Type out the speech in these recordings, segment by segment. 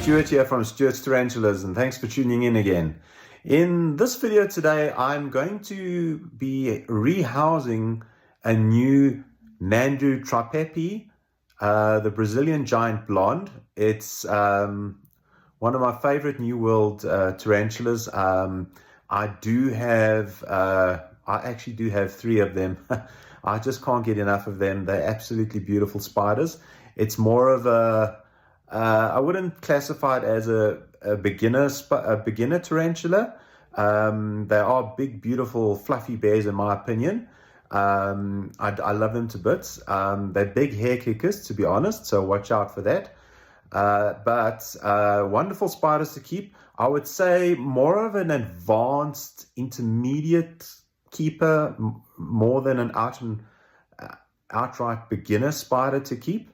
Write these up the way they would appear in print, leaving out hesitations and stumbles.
Stuart here from Stuart's Tarantulas, and thanks for tuning in again. In this video today, I'm going to be rehousing a new Nhandu Tripepii, the Brazilian giant blonde. It's one of my favorite New World tarantulas. I actually do have 3 of them. I just can't get enough of them. They're absolutely beautiful spiders. It's more of a I wouldn't classify it as a beginner tarantula. They are big, beautiful, fluffy bears in my opinion. I love them to bits. They're big hair kickers, to be honest, so watch out for that. But wonderful spiders to keep. I would say more of an advanced intermediate keeper, more than an outright beginner spider to keep,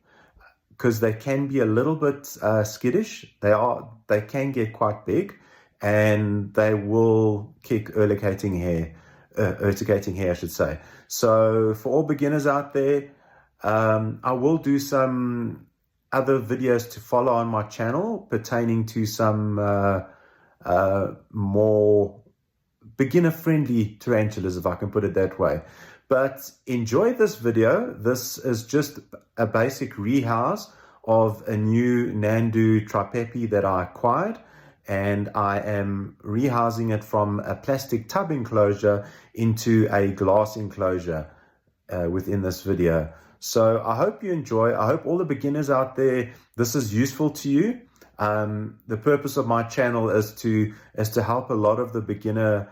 because they can be a little bit skittish. They can get quite big, and they will kick urticating hair, I should say. So for all beginners out there, I will do some other videos to follow on my channel pertaining to some more beginner-friendly tarantulas, if I can put it that way. But enjoy this video. This is just a basic rehouse of a new Nhandu Tripepii that I acquired, and I am rehousing it from a plastic tub enclosure into a glass enclosure within this video. So I hope you enjoy. I hope all the beginners out there, this is useful to you. The purpose of my channel is to help a lot of the beginner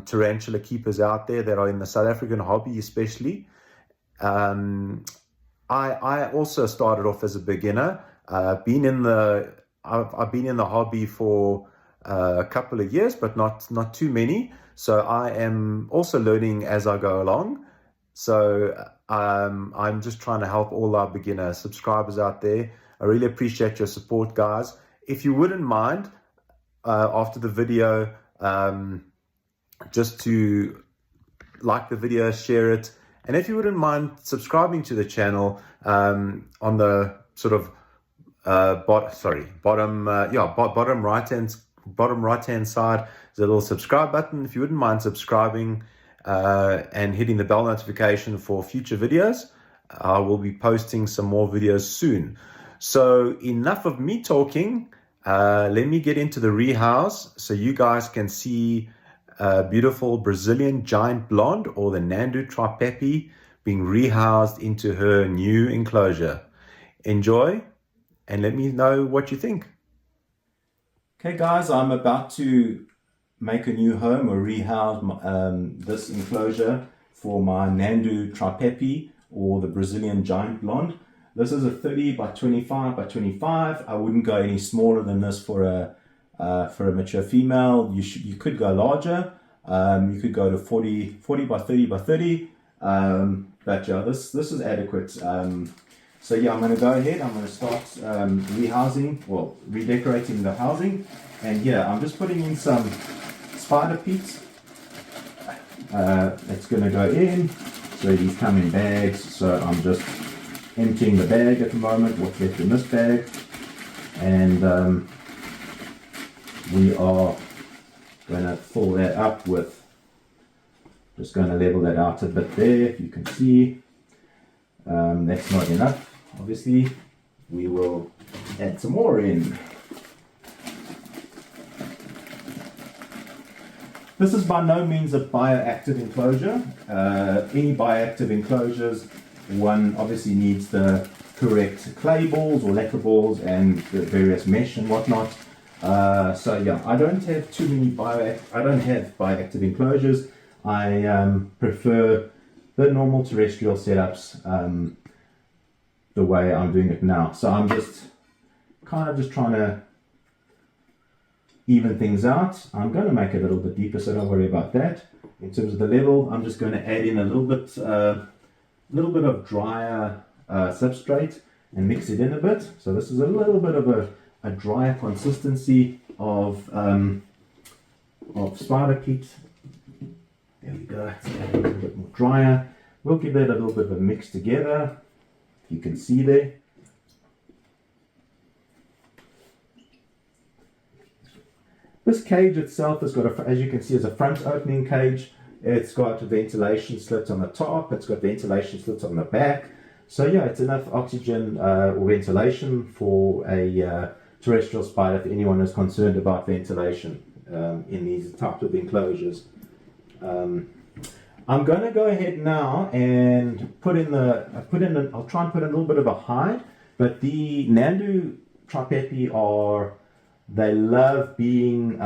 tarantula keepers out there that are in the South African hobby, especially. I also started off as a beginner. I've been in the hobby for a couple of years, but not too many. So I am also learning as I go along. So I'm just trying to help all our beginner subscribers out there. I really appreciate your support, guys. If you wouldn't mind, after the video, just to like the video, share it, and if you wouldn't mind subscribing to the channel, on the sort of bottom right hand side, there's a little subscribe button. If you wouldn't mind subscribing and hitting the bell notification for future videos, I will be posting some more videos soon. So enough of me talking. Let me get into the rehouse so you guys can see beautiful Brazilian giant blonde, or the Nhandu Tripepii, being rehoused into her new enclosure. Enjoy, and let me know what you think. Okay guys, I'm about to make a new home, or rehouse this enclosure for my Nhandu Tripepii, or the Brazilian giant blonde. This is a 30 by 25 by 25. I wouldn't go any smaller than this for a mature female. You could go larger. You could go to 40 by 30 by 30. But yeah, this is adequate. So yeah, I'm going to go ahead. I'm going to start redecorating the housing. And yeah, I'm just putting in some spider peats. It's going to go in. So these come in bags. So I'm just emptying the bag at the moment, what's left in this bag. And we are going to fill that up with, just going to level that out a bit there, if you can see. That's not enough, obviously. We will add some more in. This is by no means a bioactive enclosure. Any bioactive enclosures, one obviously needs the correct clay balls or lacquer balls and the various mesh and whatnot. So yeah, I don't have too many bioactive enclosures. I prefer the normal terrestrial setups the way I'm doing it now. So I'm just kind of just trying to even things out. I'm going to make it a little bit deeper, so don't worry about that. In terms of the level, I'm just going to add in a little bit of drier substrate and mix it in a bit. So this is a little bit of a drier consistency of spider peat. There we go. It's a little bit more drier. We'll give that a little bit of a mix together. You can see there. This cage itself has got, as you can see, is a front opening cage. It's got ventilation slits on the top. It's got ventilation slits on the back. So yeah, it's enough oxygen or ventilation for a terrestrial spider if anyone is concerned about ventilation in these types of enclosures. I'm going to go ahead now and I'll try and put in a little bit of a hide, but the Nhandu Tripepii they love being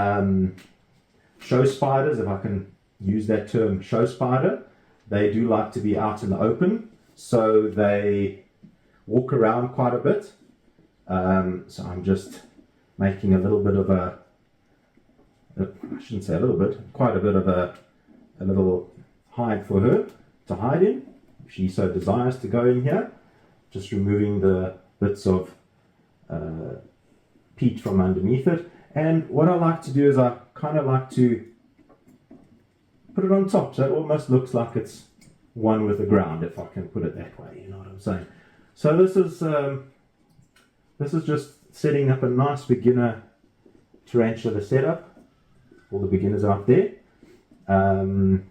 show spiders, if I can use that term, show spider. They do like to be out in the open, so they walk around quite a bit. So I'm just making a little bit of I shouldn't say a little bit, quite a bit of a little hide for her to hide in, if she so desires to go in here. Just removing the bits of peat from underneath it. And what I like to do is I kind of like to put it on top, so it almost looks like it's one with the ground, if I can put it that way, you know what I'm saying. So this is just setting up a nice beginner tarantula setup. All the beginners out there. Don't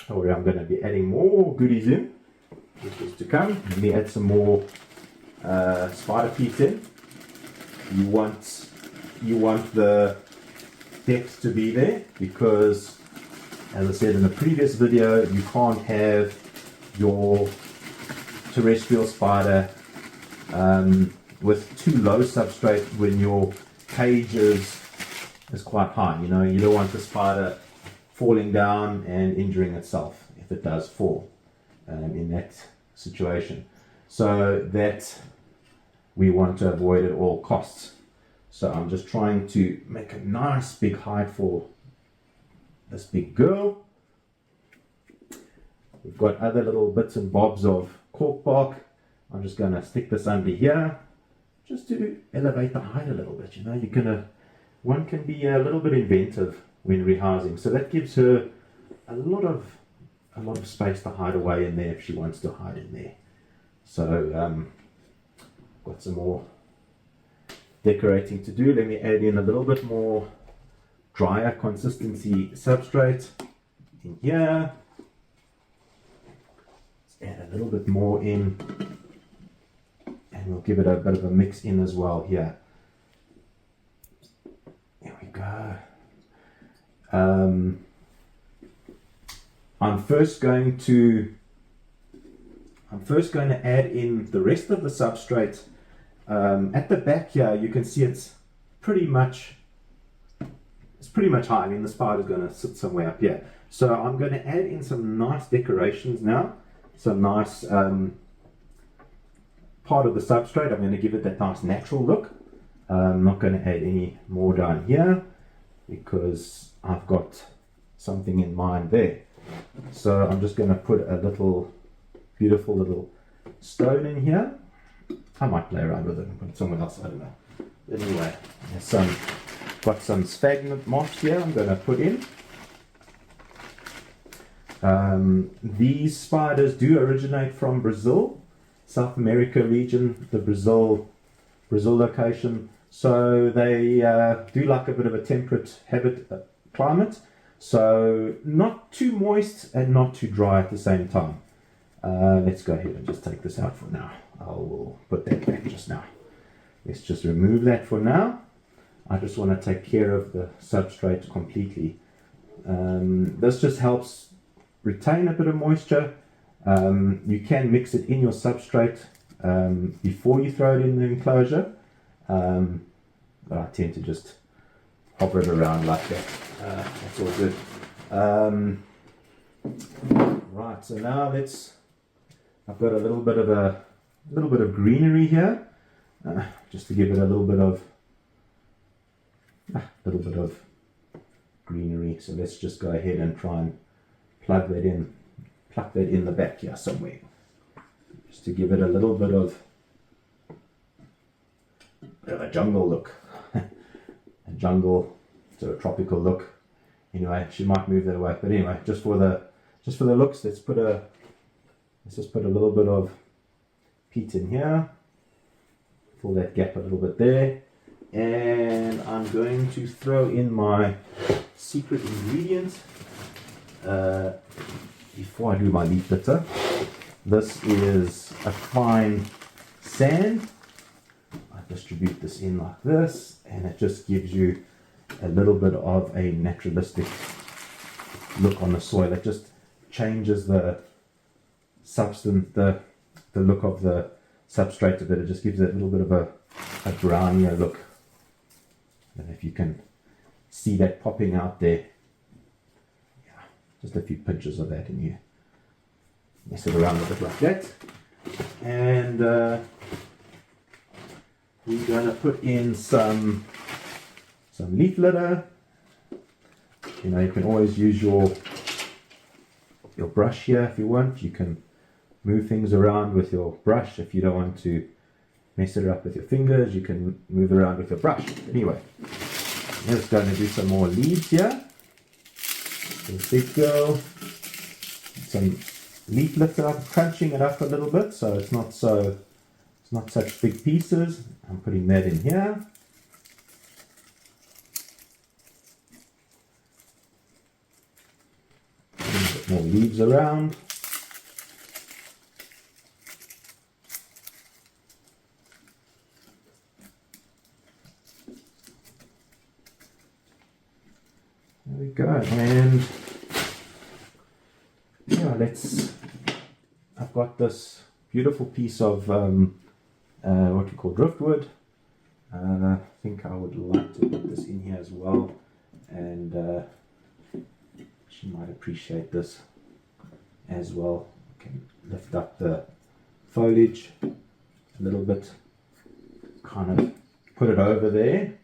worry, I'm going to be adding more goodies in, which is to come. Let me add some more spider peat in. You want the depth to be there because, as I said in the previous video, you can't have your terrestrial spider with too low substrate when your cage is quite high. You know, you don't want the spider falling down and injuring itself if it does fall in that situation. So that we want to avoid at all costs. So I'm just trying to make a nice big hide for this big girl. We've got other little bits and bobs of cork bark. I'm just going to stick this under here just to elevate the hide a little bit. You know, one can be a little bit inventive when rehousing. So that gives her a lot of space to hide away in there if she wants to hide in there. So got some more decorating to do. Let me add in a little bit more drier consistency substrate in here. Let's add a little bit more in, and we'll give it a bit of a mix in as well here. There we go. I'm first going to add in the rest of the substrate. At the back here, you can see it's pretty much high. I mean, the spider's going to sit somewhere up here. So I'm going to add in some nice decorations now. Some nice part of the substrate. I'm going to give it that nice natural look. I'm not going to add any more down here because I've got something in mind there. So I'm just going to put a little beautiful little stone in here. I might play around with it and put it somewhere else, I don't know. Anyway, there's got some sphagnum moss here I'm going to put in. These spiders do originate from Brazil, South America region, the Brazil location. So they do like a bit of a temperate climate. So not too moist and not too dry at the same time. Let's go ahead and just take this out for now. I will put that back just now. Let's just remove that for now. I just want to take care of the substrate completely. This just helps retain a bit of moisture. You can mix it in your substrate before you throw it in the enclosure. But I tend to just hover it around like that. That's all good. Right, so now I've got a little bit of greenery here, just to give it a little bit of greenery. So let's just go ahead and try and pluck that in the back here somewhere, just to give it a little bit of bit of a jungle look. A jungle to a tropical look. Anyway, she might move that away. But anyway, just for the looks, let's just put a little bit of peat in here. Fill that gap a little bit there. And I'm going to throw in my secret ingredient before I do my leaf litter. This is a fine sand. I distribute this in like this, and it just gives you a little bit of a naturalistic look on the soil. It just changes the substance, the look of the substrate a bit. It just gives it a little bit of a brownier look. I don't know if you can see that popping out there. Yeah, just a few pinches of that, and you mess it around with it like that. And we're going to put in some leaf litter. You know, you can always use your brush here if you want. You can move things around with your brush. If you don't want to mess it up with your fingers, you can move around with your brush. Anyway, I'm just going to do some more leaves here. Big girl. Some leaf litter. I'm crunching it up a little bit so it's not such big pieces. I'm putting that in here. A bit more leaves around. There we go. And yeah, I've got this beautiful piece of what we call driftwood. I think I would like to put this in here as well, and she might appreciate this as well. Can lift up the foliage a little bit, kind of put it over there,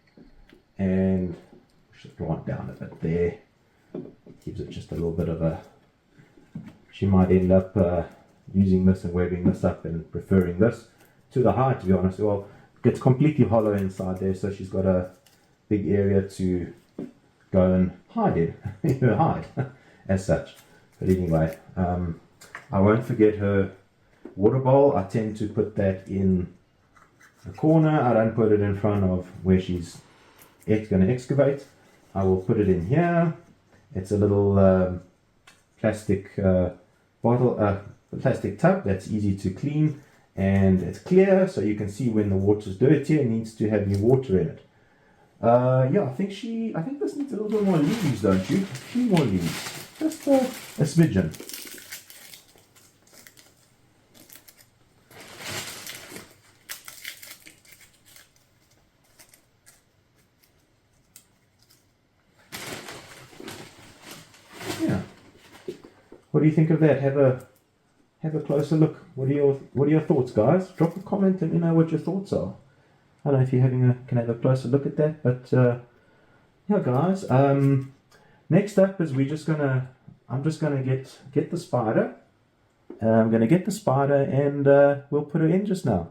and push the plant down a bit there. Gives it just a little bit of a. She might end up using this and webbing this up and preferring this to the hide, to be honest. Well, it's completely hollow inside there, so she's got a big area to go and hide in, hide as such. But anyway, I won't forget her water bowl. I tend to put that in the corner. I don't put it in front of where she's going to excavate. I will put it in here. It's a little plastic plastic tub that's easy to clean, and it's clear, so you can see when the water's dirty and needs to have new water in it. Yeah, I think this needs a little bit more leaves, don't you? A few more leaves, just a smidgen. Yeah. What do you think of that? Have a closer look. What are your thoughts, guys? Drop a comment and let me know what your thoughts are. I don't know if you're can have a closer look at that, but yeah, guys. Next up is I'm just gonna get the spider. I'm gonna get the spider and we'll put her in just now.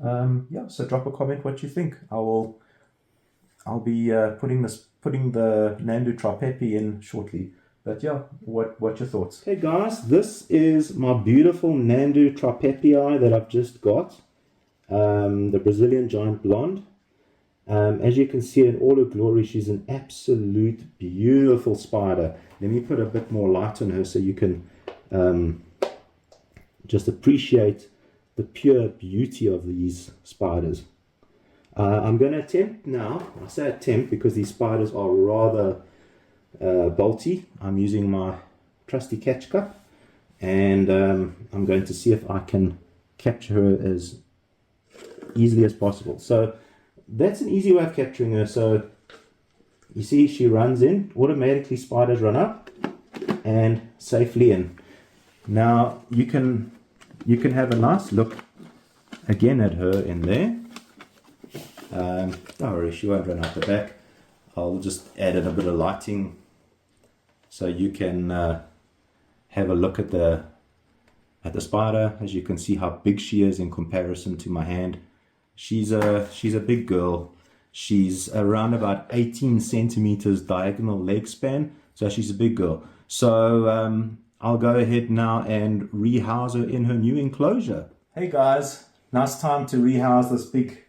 Yeah, so drop a comment what you think. I'll be putting the Nhandu Tripepii in shortly. But yeah, what's your thoughts? Okay, guys, this is my beautiful Nhandu Tripepii that I've just got. The Brazilian giant blonde. As you can see in all her glory, she's an absolute beautiful spider. Let me put a bit more light on her so you can just appreciate the pure beauty of these spiders. I'm going to attempt now. I say attempt because these spiders are rather bolty. I'm using my trusty catch cup, and I'm going to see if I can capture her as easily as possible. So that's an easy way of capturing her. So you see she runs in, automatically spiders run up and safely in. Now you can have a nice look again at her in there. Don't worry, she won't run out the back. I'll just add in a bit of lighting so you can have a look at the spider. As you can see how big she is in comparison to my hand. She's a big girl. She's around about 18 centimeters diagonal leg span, so she's a big girl. So I'll go ahead now and rehouse her in her new enclosure. Hey guys, now it's time to rehouse this big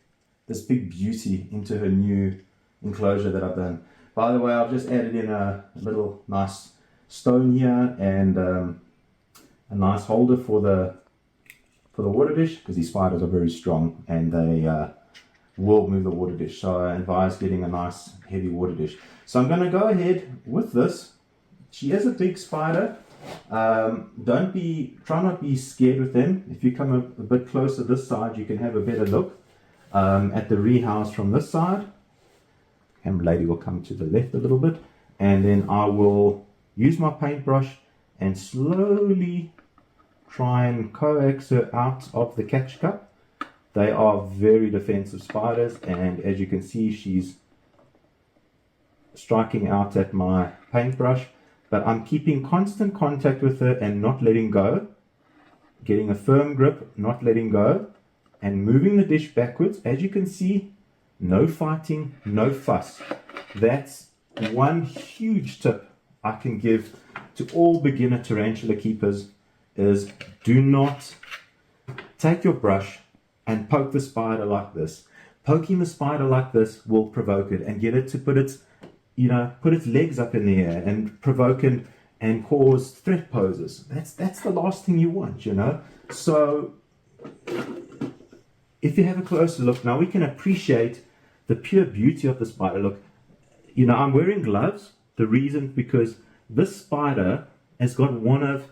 beauty into her new enclosure that I've done. By the way, I've just added in a little nice stone here and a nice holder for the water dish, because these spiders are very strong and they will move the water dish. So I advise getting a nice heavy water dish. So I'm going to go ahead with this. She is a big spider. Try not to be scared with them. If you come a bit closer this side, you can have a better look at the rehouse from this side. And lady will come to the left a little bit, and then I will use my paintbrush and slowly try and coax her out of the catch cup. They are very defensive spiders, and as you can see, she's striking out at my paintbrush, but I'm keeping constant contact with her and not letting go, getting a firm grip, not letting go, and moving the dish backwards. As you can see, no fighting, no fuss. That's one huge tip I can give to all beginner tarantula keepers, is do not take your brush and poke the spider like this. Poking the spider like this will provoke it and get it to put its legs up in the air and provoke it and cause threat poses. That's the last thing you want, So if you have a closer look, now we can appreciate the pure beauty of the spider. Look, I'm wearing gloves. The reason, because this spider has got one of,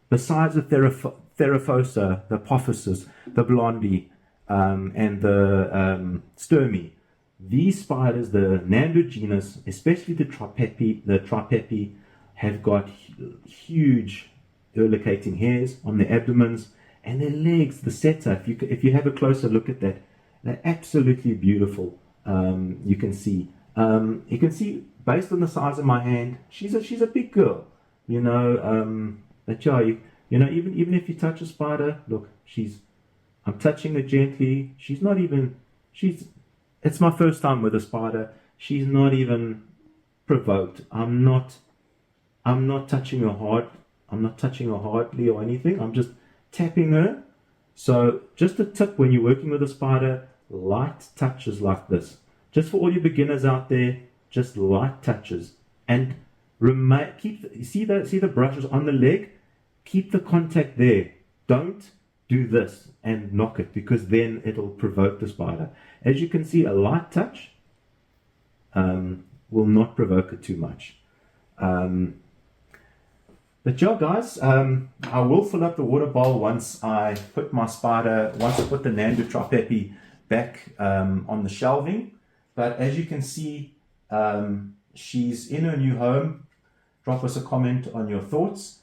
besides the Theraphosa, the Apophysis, the Blondie, and the Sturmey, these spiders, the Nhandu genus, especially the Tripepii, have got huge urlicating hairs on their abdomens and their legs, the seta. If you have a closer look at that, they're absolutely beautiful. You can see based on the size of my hand, she's a big girl. But yeah, even if you touch a spider, look, I'm touching her gently. It's my first time with a spider. She's not even provoked. I'm not touching her hard. I'm not touching her hardly or anything. I'm just tapping her. So just a tip when you're working with a spider, light touches like this. Just for all you beginners out there, just light touches. And see the brushes on the leg? Keep the contact there. Don't do this and knock it, because then it'll provoke the spider. As you can see, a light touch will not provoke it too much. But yeah, guys, I will fill up the water bowl once I put the Nhandu Tripepii back on the shelving. But as you can see, she's in her new home. Drop us a comment on your thoughts.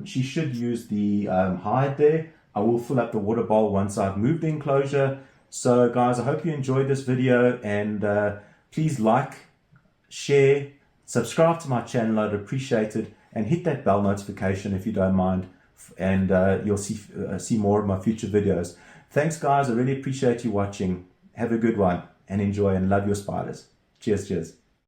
She should use the hide there. I will fill up the water bowl once I've moved the enclosure. So guys, I hope you enjoyed this video, and please like, share, subscribe to my channel. I'd appreciate it, and hit that bell notification if you don't mind, and you'll see more of my future videos. Thanks guys, I really appreciate you watching. Have a good one and enjoy, and love your spiders. Cheers.